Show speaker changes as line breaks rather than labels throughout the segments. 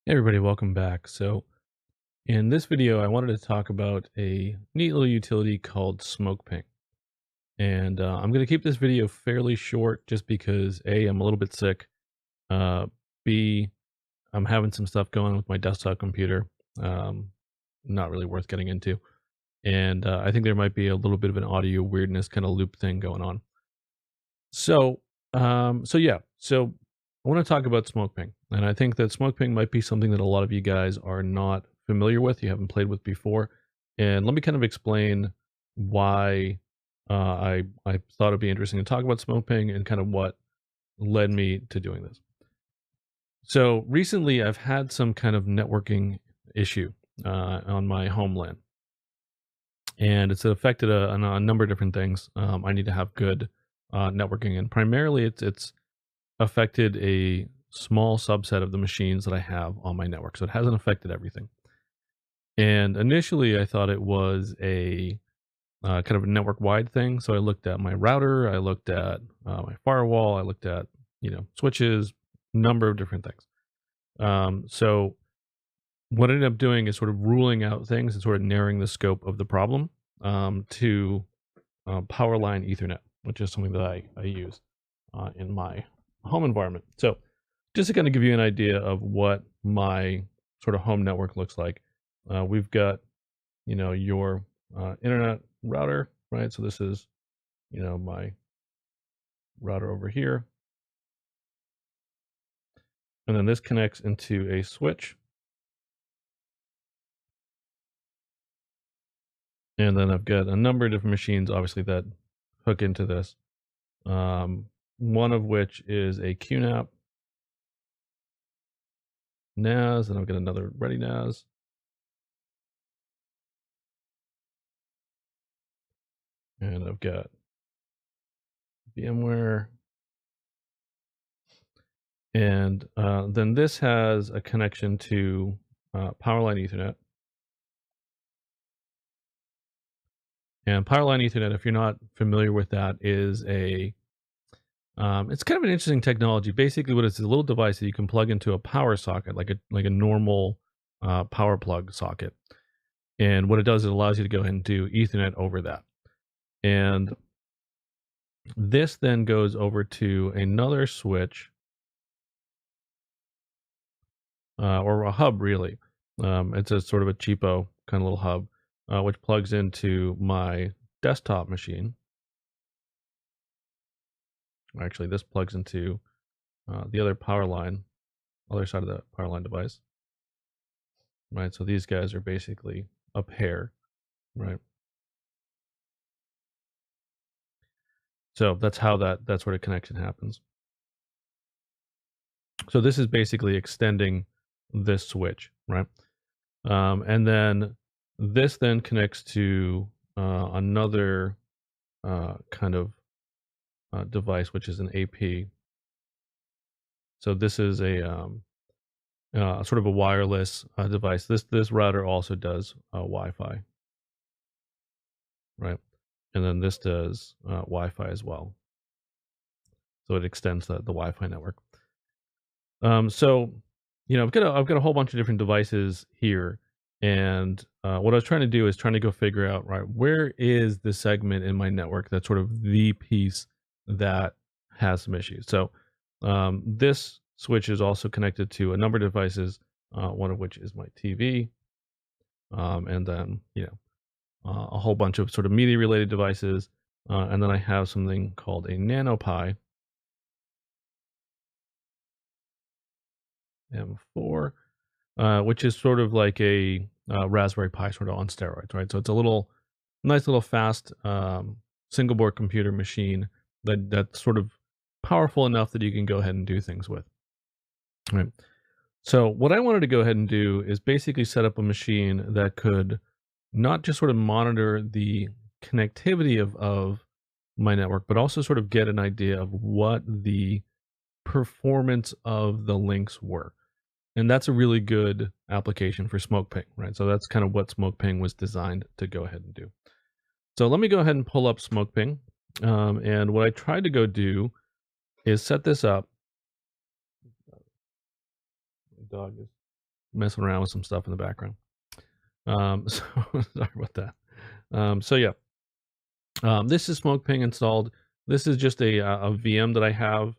Hey everybody, welcome back. So in this video, I wanted to talk about a neat little utility called Smokeping. And I'm going to keep this video fairly short just because A, I'm a little bit sick. Uh, B, I'm having some stuff going on with my desktop computer. Um, Not really worth getting into. And I think there might be a little bit of an audio weirdness kind of loop thing going on. So I want to talk about Smokeping, and I think that Smokeping might be something that a lot of you guys are not familiar with, you haven't played with before, and let me kind of explain why I thought it'd be interesting to talk about Smokeping and kind of what led me to doing this. So recently, I've had some kind of networking issue on my homeland, and it's affected a number of different things. I need to have good networking, and primarily it's affected a small subset of the machines that I have on my network. So it hasn't affected everything. And initially, I thought it was a kind of a network wide thing. So I looked at my router, I looked at my firewall, I looked at switches, number of different things. So what I ended up doing is sort of ruling out things and sort of narrowing the scope of the problem to power line Ethernet, which is something that I use in my home environment. So just to kind of give you an idea of what my sort of home network looks like, we've got, your internet router, right? So this is, my router over here. And then this connects into a switch. And then I've got a number of different machines, obviously, that hook into this. One of which is a QNAP NAS, and I've got another Ready NAS. And I've got VMware. And then this has a connection to Powerline Ethernet. And Powerline Ethernet, if you're not familiar with that, is it's kind of an interesting technology. Basically, what it's a little device that you can plug into a power socket, like a normal power plug socket. And what it does, it allows you to go ahead and do Ethernet over that. And this then goes over to another switch or a hub, really. It's a sort of a cheapo kind of little hub, which plugs into my desktop machine. Actually, this plugs into the other power line, other side of the power line device. Right, so these guys are basically a pair, right? So that's how that sort of connection happens. So this is basically extending this switch, right? And then this then connects to another kind of device, which is an AP. So this is a sort of a wireless device. This router also does Wi-Fi, right? And then this does Wi-Fi as well. So it extends the Wi-Fi network. So I've got a whole bunch of different devices here, and what I was trying to do is trying to go figure out, right, where is the segment in my network that's sort of the piece that has some issues. So this switch is also connected to a number of devices, one of which is my TV, and then a whole bunch of sort of media related devices, and then I have something called a NanoPi M4, which is sort of like a Raspberry Pi sort of on steroids, right? So it's a nice little fast single board computer machine that's sort of powerful enough that you can go ahead and do things with. Right. So what I wanted to go ahead and do is basically set up a machine that could not just sort of monitor the connectivity of my network, but also sort of get an idea of what the performance of the links were. And that's a really good application for Smokeping, right? So that's kind of what Smokeping was designed to go ahead and do. So let me go ahead and pull up Smokeping. And what I tried to go do is set this up. My dog is messing around with some stuff in the background. So sorry about that. So yeah, this is Smokeping installed. This is just a VM that I have.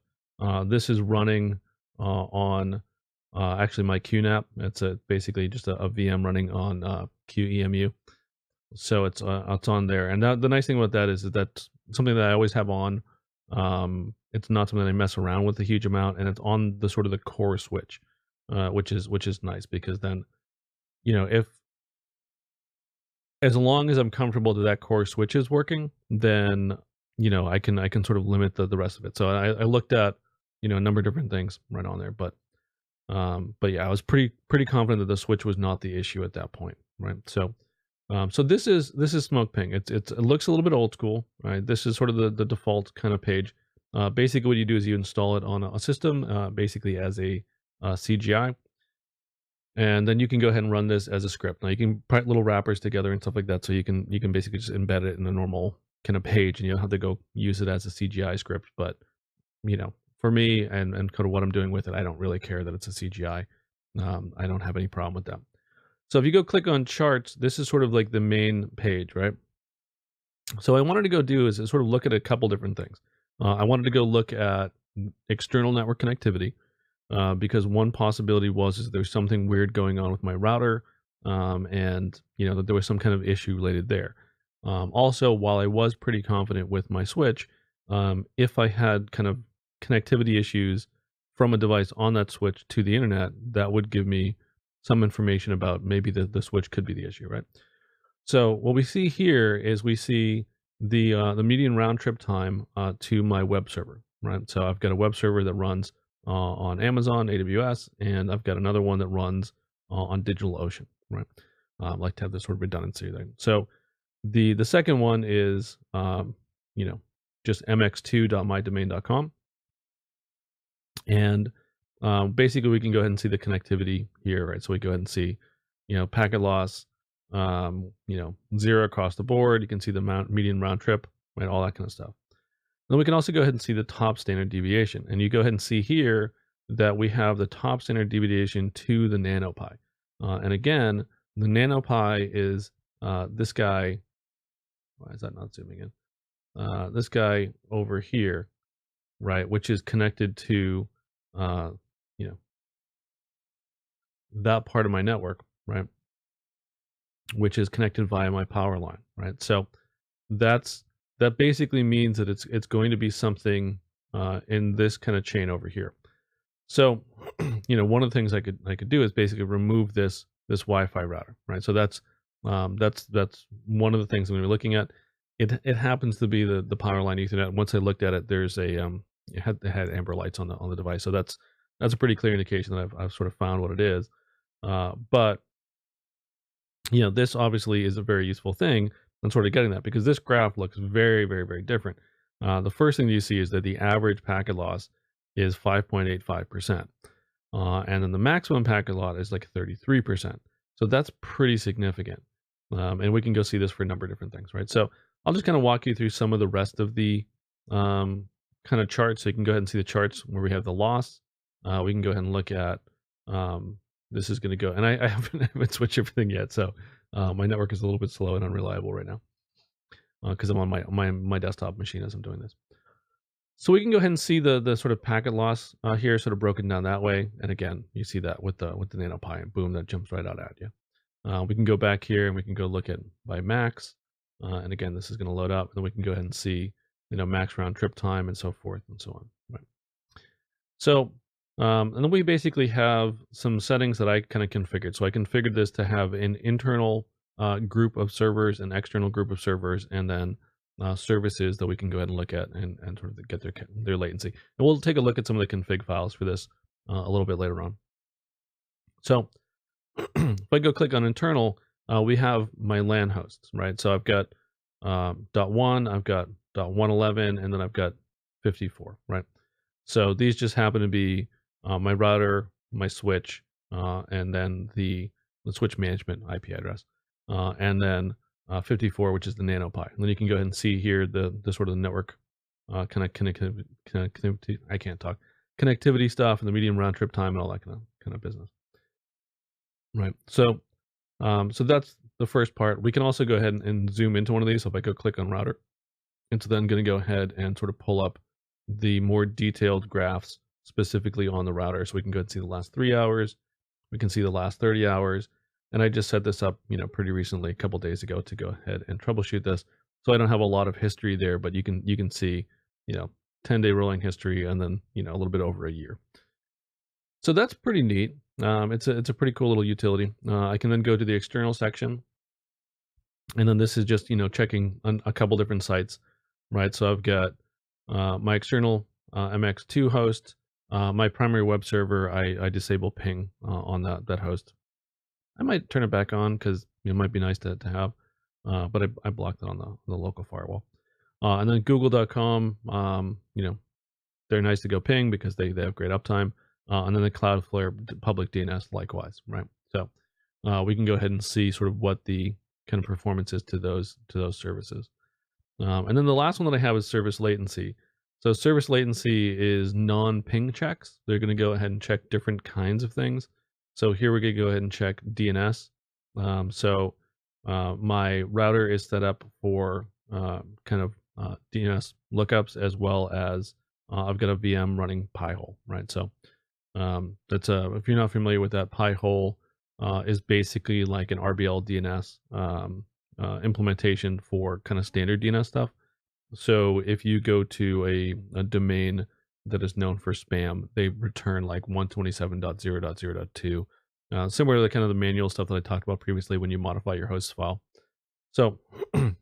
This is running on actually my QNAP. It's basically just a VM running on QEMU. So it's on there. And the nice thing about that is that that's something that I always have on. It's not something that I mess around with a huge amount, and it's on the sort of the core switch, which is nice because then if as long as I'm comfortable that that core switch is working, then I can sort of limit the rest of it. So I looked at a number of different things right on there, but yeah, I was pretty confident that the switch was not the issue at that point, right? So this is Smokeping. It looks a little bit old school, right? This is sort of the default kind of page. Basically, what you do is you install it on a system, basically as a CGI, and then you can go ahead and run this as a script. Now you can put little wrappers together and stuff like that, so you can basically just embed it in a normal kind of page, and you don't have to go use it as a CGI script. But for me and kind of what I'm doing with it, I don't really care that it's a CGI. I don't have any problem with that. So if you go click on charts, this is sort of like the main page, right? So I wanted to go do is sort of look at a couple different things. I wanted to go look at external network connectivity because one possibility was is there's something weird going on with my router, and that there was some kind of issue related there. Also, while I was pretty confident with my switch, if I had kind of connectivity issues from a device on that switch to the internet, that would give me some information about maybe the switch could be the issue, right? So what we see here is we see the median round trip time to my web server, right? So I've got a web server that runs on Amazon AWS, and I've got another one that runs on DigitalOcean, right? I like to have this sort of redundancy there. So the second one is just mx2.mydomain.com, and basically we can go ahead and see the connectivity here, right? So we go ahead and see packet loss, 0 across the board. You can see the median round trip, right? All that kind of stuff. Then we can also go ahead and see the top standard deviation. And you go ahead and see here that we have the top standard deviation to the NanoPi. And again, the NanoPi is this guy. Why is that not zooming in? This guy over here, right? Which is connected to, uh, you know, that part of my network, right? Which is connected via my power line, right? So that basically means that it's going to be something in this kind of chain over here. So, one of the things I could do is basically remove this Wi-Fi router, right? So that's one of the things I'm going to be looking at. It happens to be the power line Ethernet. Once I looked at it, there's it had amber lights on the device, so that's a pretty clear indication that I've sort of found what it is. But this obviously is a very useful thing. I'm sort of getting that because this graph looks very, very, very different. The first thing you see is that the average packet loss is 5.85%. And then the maximum packet loss is like 33%. So that's pretty significant. And we can go see this for a number of different things, right? So I'll just kind of walk you through some of the rest of the kind of charts. So you can go ahead and see the charts where we have the loss. We can go ahead and look at this is going to go, and I haven't switched everything yet, so my network is a little bit slow and unreliable right now because I'm on my desktop machine as I'm doing this. So we can go ahead and see the sort of packet loss here, sort of broken down that way. And again, you see that with the NanoPi, and boom, that jumps right out at you. We can go back here and we can go look at by max, and again, this is going to load up, and then we can go ahead and see max round trip time and so forth and so on. Right. So and then we basically have some settings that I kind of configured. So I configured this to have an internal group of servers, an external group of servers, and then services that we can go ahead and look at and sort of get their latency. And we'll take a look at some of the config files for this a little bit later on. So if I go click on internal, we have my LAN hosts, right? So I've got .1, I've got .111, and then I've got 54, right? So these just happen to be my router, my switch, and then the switch management IP address, and then 54, which is the NanoPi. And then you can go ahead and see here the sort of network kind of connectivity. I can't talk connectivity stuff and the medium round trip time and all that kind of business. right? So that's the first part. We can also go ahead and zoom into one of these. So if I go click on router, it's then going to go ahead and sort of pull up the more detailed graphs specifically on the router. So we can go and see the last 3 hours. We can see the last 30 hours. And I just set this up, pretty recently, a couple days ago, to go ahead and troubleshoot this. So I don't have a lot of history there, but you can see, you know, 10-day rolling history, and then, a little bit over a year. So that's pretty neat. It's a pretty cool little utility. I can then go to the external section, and then this is just, checking on a couple different sites, right? So I've got my external MX2 host, my primary web server. I disable ping on that host. I might turn it back on because it might be nice to have, but I blocked it on the local firewall. And then Google.com, they're nice to go ping because they have great uptime. And then the Cloudflare public DNS likewise, right? So we can go ahead and see sort of what the kind of performance is to those services. And then the last one that I have is service latency. So service latency is non-ping checks. They're going to go ahead and check different kinds of things. So here we're going to go ahead and check DNS. My router is set up for DNS lookups, as well as I've got a VM running Pi-hole, right? So if you're not familiar with that, Pi-hole is basically like an RBL DNS implementation for kind of standard DNS stuff. So if you go to a domain that is known for spam, they return like 127.0.0.2, similar to the kind of the manual stuff that I talked about previously when you modify your host file. So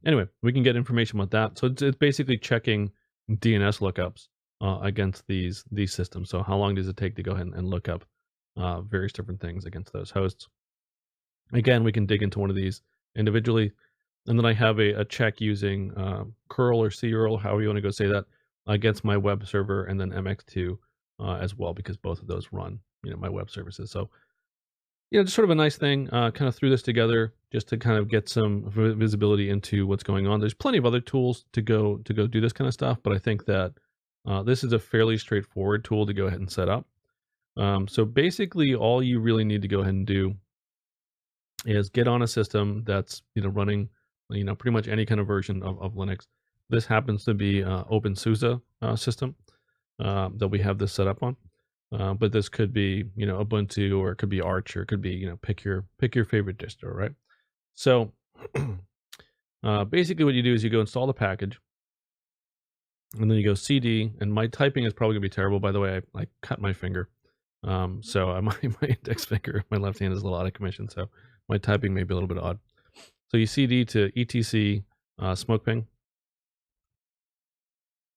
anyway, we can get information about that. So it's basically checking DNS lookups against these systems. So how long does it take to go ahead and look up various different things against those hosts? Again, we can dig into one of these individually. And then I have a check using curl or curl, however you want to go say that, against my web server, and then MX2 as well, because both of those run, my web services. So, just sort of a nice thing. Kind of threw this together just to kind of get some visibility into what's going on. There's plenty of other tools to go do this kind of stuff, but I think that this is a fairly straightforward tool to go ahead and set up. So basically, all you really need to go ahead and do is get on a system that's running pretty much any kind of version of Linux. This happens to be OpenSUSE system that we have this set up on, but this could be Ubuntu, or it could be Arch, or it could be pick your favorite distro, right? So basically what you do is you go install the package, and then you go CD, and my typing is probably gonna be terrible, by the way. I cut my finger, so my index finger, my left hand, is a little out of commission, so my typing may be a little bit odd. So you CD to etc Smokeping,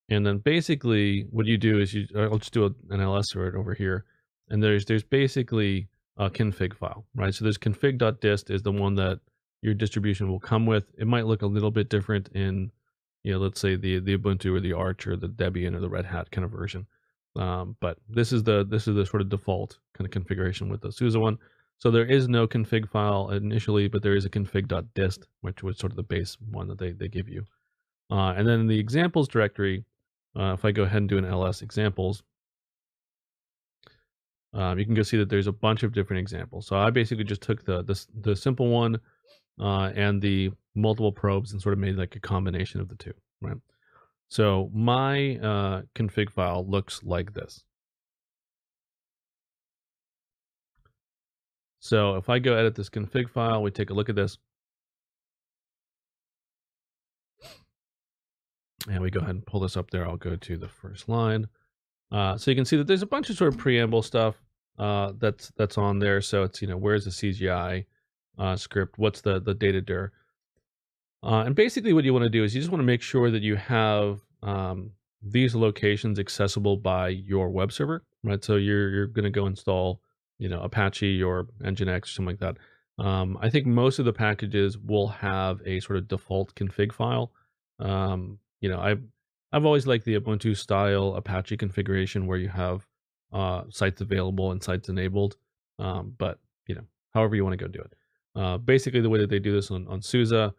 and then basically what you do is I'll just do an ls for it over here, and there's basically a config file, right? So there's config.dist is the one that your distribution will come with. It might look a little bit different in, let's say the Ubuntu or the Arch or the Debian or the Red Hat kind of version, but this is the sort of default kind of configuration with the SUSE one. So there is no config file initially, but there is a config.dist, which was sort of the base one that they give you. And then in the examples directory, if I go ahead and do an ls examples, you can go see that there's a bunch of different examples. So I basically just took the simple one and the multiple probes and sort of made like a combination of the two, right? So my config file looks like this. So if I go edit this config file, we take a look at this, and we go ahead and pull this up there. I'll go to the first line. So you can see that there's a bunch of sort of preamble stuff that's on there. So it's, where's the CGI script? What's the data dir? And basically what you want to do is you just want to make sure that you have these locations accessible by your web server, right? So you're going to go install, Apache or Nginx or something like that. I think most of the packages will have a sort of default config file. I've always liked the Ubuntu style Apache configuration where you have sites available and sites enabled. But however you want to go do it. Basically, the way that they do this on SUSE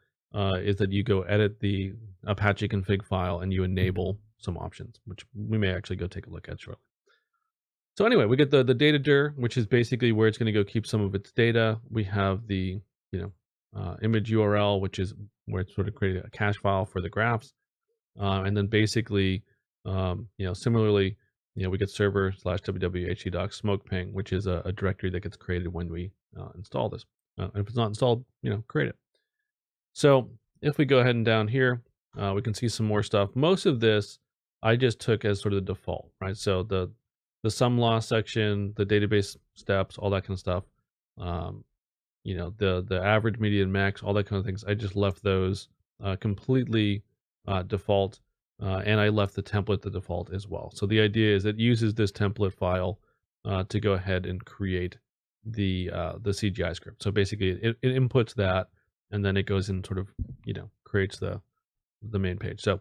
is that you go edit the Apache config file and you enable some options, which we may actually go take a look at shortly. So anyway, we get the data dir, which is basically where it's going to go keep some of its data. We have the, image URL, which is where it's sort of creating a cache file for the graphs. And then basically, similarly, we get server/wwhd.smokeping, which is a directory that gets created when we install this. And if it's not installed, create it. So if we go ahead and down here, we can see some more stuff. Most of this I just took as sort of the default, right? So the sum loss section, the database steps, all that kind of stuff. The average, median, max, all that kind of things. I just left those completely default, and I left the template the default as well. So the idea is it uses this template file to go ahead and create the CGI script. So basically, it inputs that, and then it goes and sort of creates the main page. So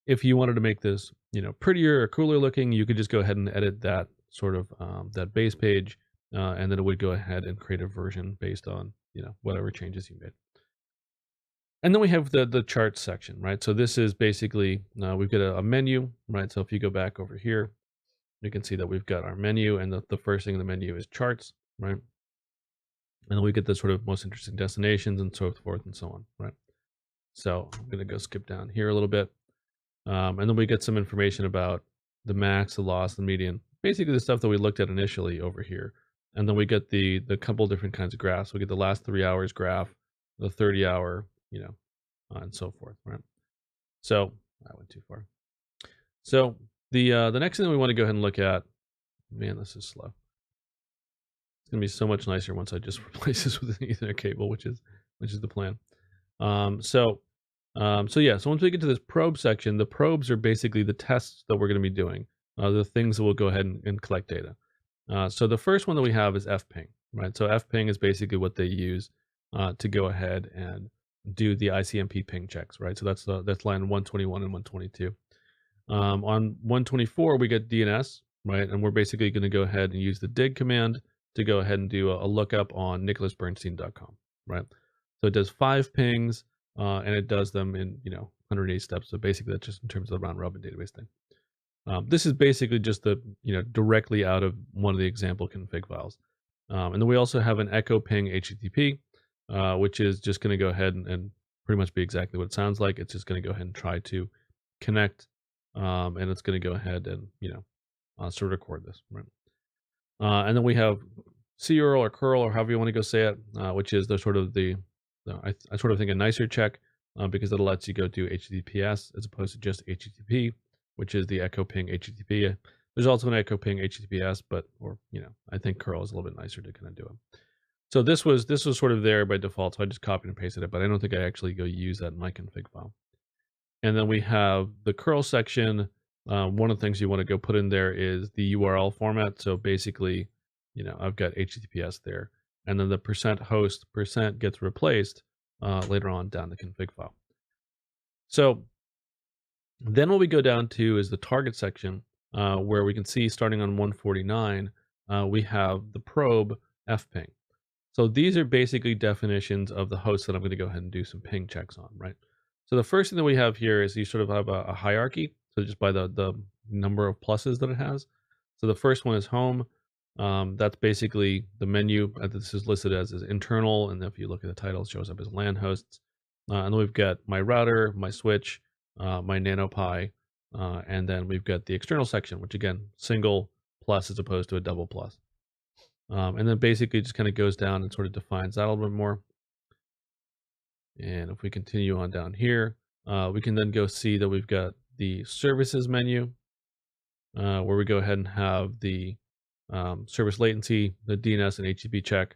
if you wanted to make this prettier or cooler looking, you could just go ahead and edit that sort of that base page, and then it would go ahead and create a version based on whatever changes you made. And then we have the charts section, right? So this is basically we've got a menu, right? So if you go back over here, you can see that we've got our menu, and the first thing in the menu is charts, right? And then we get the sort of most interesting destinations and so forth and so on, right? So I'm going to go skip down here a little bit. And then we get some information about the max, the loss, the median, basically the stuff that we looked at initially over here. And then we get the couple different kinds of graphs. We get the last 3 hours graph, the 30-hour, and so forth, right? So I went too far. So the next thing that we want to go ahead and look at, man, this is slow. It's gonna be so much nicer once I just replace this with an Ethernet cable, which is the plan. So once we get to this probe section, the probes are basically the tests that we're going to be doing, the things that will go ahead and collect data. So the first one that we have is fping, right? So fping is basically what they use to go ahead and do the ICMP ping checks, right? So that's line 121 and 122. On 124, we get DNS, right? And we're basically going to go ahead and use the dig command to go ahead and do a lookup on nicholasbernstein.com, right? So it does 5 pings, and it does them in 180 steps. So basically, that's just in terms of the round robin database thing. This is basically just the directly out of one of the example config files. And then we also have an echo ping HTTP, which is just going to go ahead and pretty much be exactly what it sounds like. It's just going to go ahead and try to connect, and it's going to go ahead and sort of record this, right? And then we have curl or curl, or however you want to go say it, which is the sort of I sort of think a nicer check, because it lets you go do HTTPS as opposed to just HTTP, which is the echo ping HTTP. There's also an echo ping HTTPS, I think curl is a little bit nicer to kind of do it. So this was sort of there by default, so I just copied and pasted it, but I don't think I actually go use that in my config file. And then we have the curl section. One of the things you want to go put in there is the URL format. So basically, I've got HTTPS there, and then the %host gets replaced later on down the config file. So then what we go down to is the target section, where we can see starting on 149, we have the probe fping. So these are basically definitions of the host that I'm going to go ahead and do some ping checks on, right? So the first thing that we have here is you sort of have a hierarchy. So just by the number of pluses that it has. So the first one is home. That's basically the menu. This is listed as internal, and if you look at the title, it shows up as LAN hosts. And then we've got my router, my switch, my NanoPi, and then we've got the external section, which again, single plus as opposed to a double plus. And then basically just kind of goes down and sort of defines that a little bit more. And if we continue on down here, we can then go see that we've got the services menu, where we go ahead and have the service latency, the DNS and HTTP check.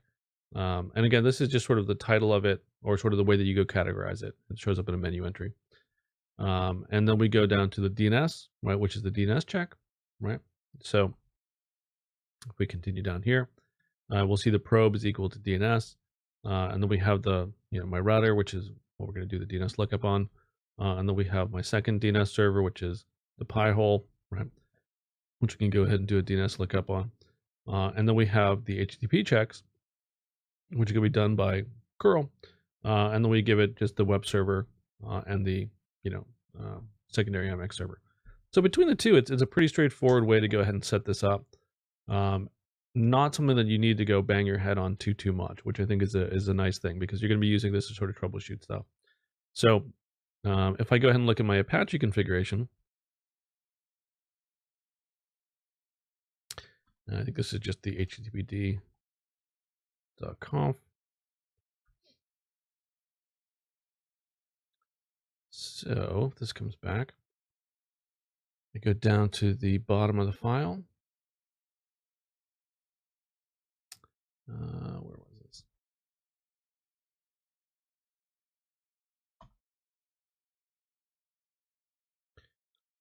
And again, this is just sort of the title of it, or sort of the way that you go categorize it. It shows up in a menu entry. And then we go down to the DNS, right, which is the DNS check, right? So if we continue down here, we'll see the probe is equal to DNS. And then we have the, my router, which is what we're going to do the DNS lookup on. And then we have my second DNS server, which is the Pi hole, right, which we can go ahead and do a DNS lookup on. And then we have the HTTP checks, which can be done by curl. And then we give it just the web server and the secondary MX server. So between the two, it's a pretty straightforward way to go ahead and set this up. Um, Not something that you need to go bang your head on too much, which I think is a nice thing because you're going to be using this to sort of troubleshoot stuff. So if I go ahead and look at my Apache configuration, I think this is just the httpd.conf. So if this comes back, I go down to the bottom of the file. Where was this?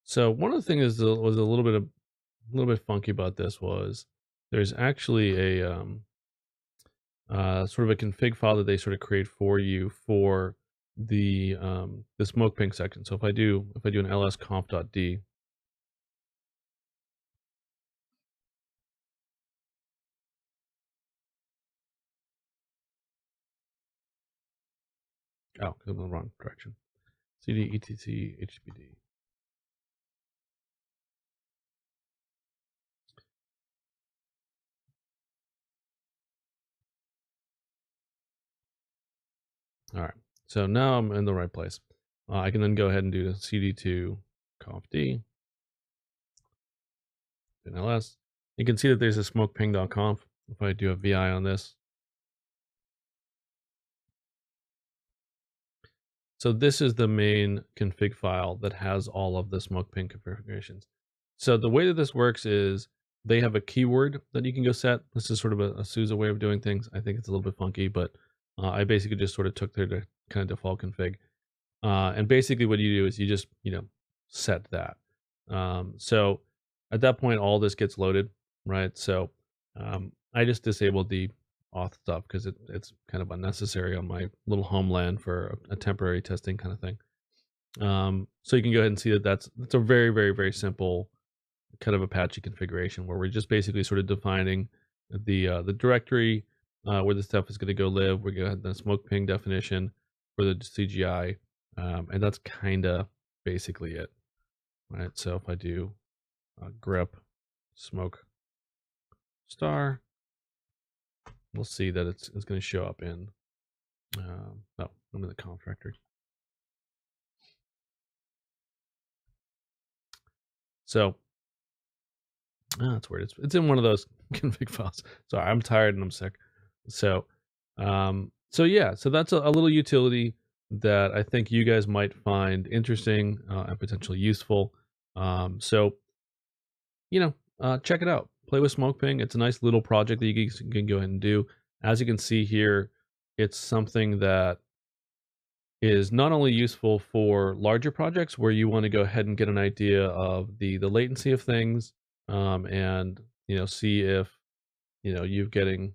So one of the things that was a little bit funky about this was there's actually a sort of a config file that they sort of create for you for the Smokeping section. So if I do an lsconf.d, oh, I'm in the wrong direction. cd etc httpd. All right, so now I'm in the right place. I can then go ahead and do the cd2 confd and ls. You can see that there's a smokeping.conf. If I do a vi on this, so this is the main config file that has all of the Smokeping configurations. So the way that this works is they have a keyword that you can go set. This is sort of a SUSE way of doing things. I think it's a little bit funky, but I basically just sort of took their kind of default config. And basically what you do is you just, set that. So at that point, all this gets loaded, right? So I just disabled the auth stuff because it's kind of unnecessary on my little homeland for a temporary testing kind of thing. So you can go ahead and see that that's a very, very, very simple kind of Apache configuration where we're just basically sort of defining the directory where the stuff is going to go live. We're going to have the smoke ping definition for the CGI, and that's kind of basically it, right? So if I do grep smoke star, we'll see that it's going to show up in oh, I'm in the conf directory. So that's weird. It's in one of those config files. Sorry, I'm tired and I'm sick. So so yeah, so that's a little utility that I think you guys might find interesting and potentially useful. So check it out. Play with Smokeping. It's a nice little project that you guys can go ahead and do. As you can see here, it's something that is not only useful for larger projects where you want to go ahead and get an idea of the latency of things, and see if you're getting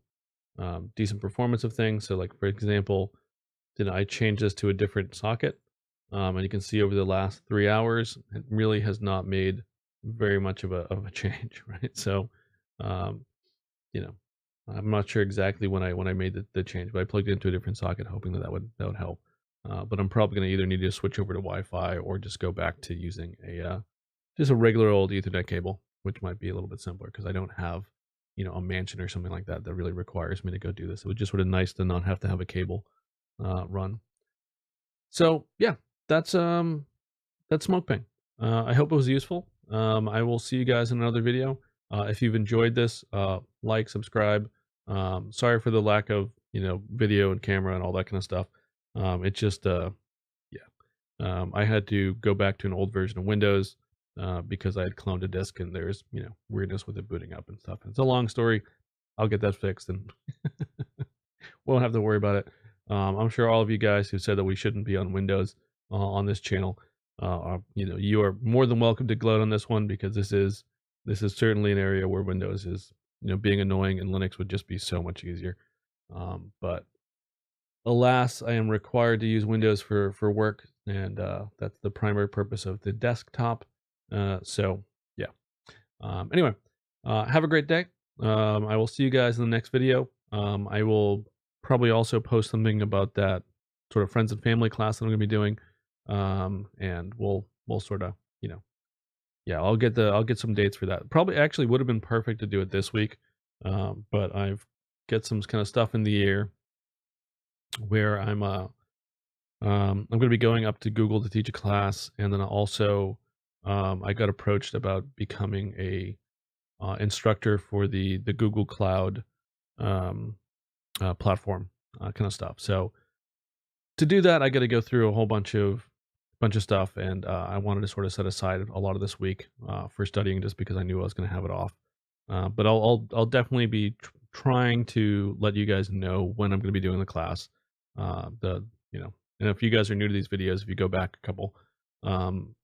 decent performance of things. So like for example, I changed this to a different socket, and you can see over the last 3 hours it really has not made very much of a change, right? So um, you know I'm not sure exactly when I made the change, but I plugged it into a different socket hoping that would help. But I'm probably going to either need to switch over to Wi-Fi or just go back to using just a regular old Ethernet cable, which might be a little bit simpler because I don't have a mansion or something like that that really requires me to go do this. It was just sort of nice to not have to have a cable run. So yeah, that's Smokeping. I hope it was useful. I will see you guys in another video. If you've enjoyed this, like, subscribe. Sorry for the lack of video and camera and all that kind of stuff. It just yeah, I had to go back to an old version of Windows because I had cloned a disk and there's weirdness with it booting up and stuff. It's a long story. I'll get that fixed and won't have to worry about it. I'm sure all of you guys who said that we shouldn't be on Windows on this channel, you are more than welcome to gloat on this one because this is certainly an area where Windows is being annoying and Linux would just be so much easier. But alas, I am required to use Windows for work, and that's the primary purpose of the desktop. So yeah. Anyway, have a great day. I will see you guys in the next video. I will probably also post something about that sort of friends and family class that I'm going to be doing, and we'll sort of yeah, I'll get some dates for that. Probably actually would have been perfect to do it this week, but I've get some kind of stuff in the air where I'm going to be going up to Google to teach a class, and then also I got approached about becoming a instructor for the Google Cloud um, platform kind of stuff. So to do that, I got to go through a whole bunch of stuff, and I wanted to sort of set aside a lot of this week for studying, just because I knew I was going to have it off. But I'll definitely be trying to let you guys know when I'm going to be doing the class. The you know, and if you guys are new to these videos, if you go back a couple, um,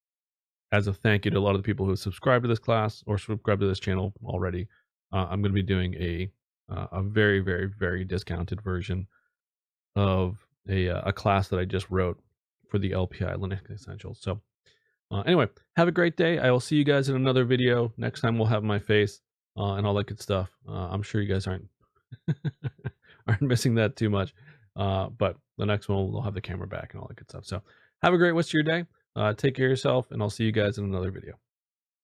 as a thank you to a lot of the people who subscribe to this class or subscribe to this channel already, I'm going to be doing a very very discounted version of a class that I just wrote for the LPI Linux Essentials. So anyway, have a great day. I will see you guys in another video. Next time we'll have my face and all that good stuff. I'm sure you guys aren't aren't missing that too much. But the next one we'll have the camera back and all that good stuff. So have a great rest of your day. Take care of yourself, and I'll see you guys in another video.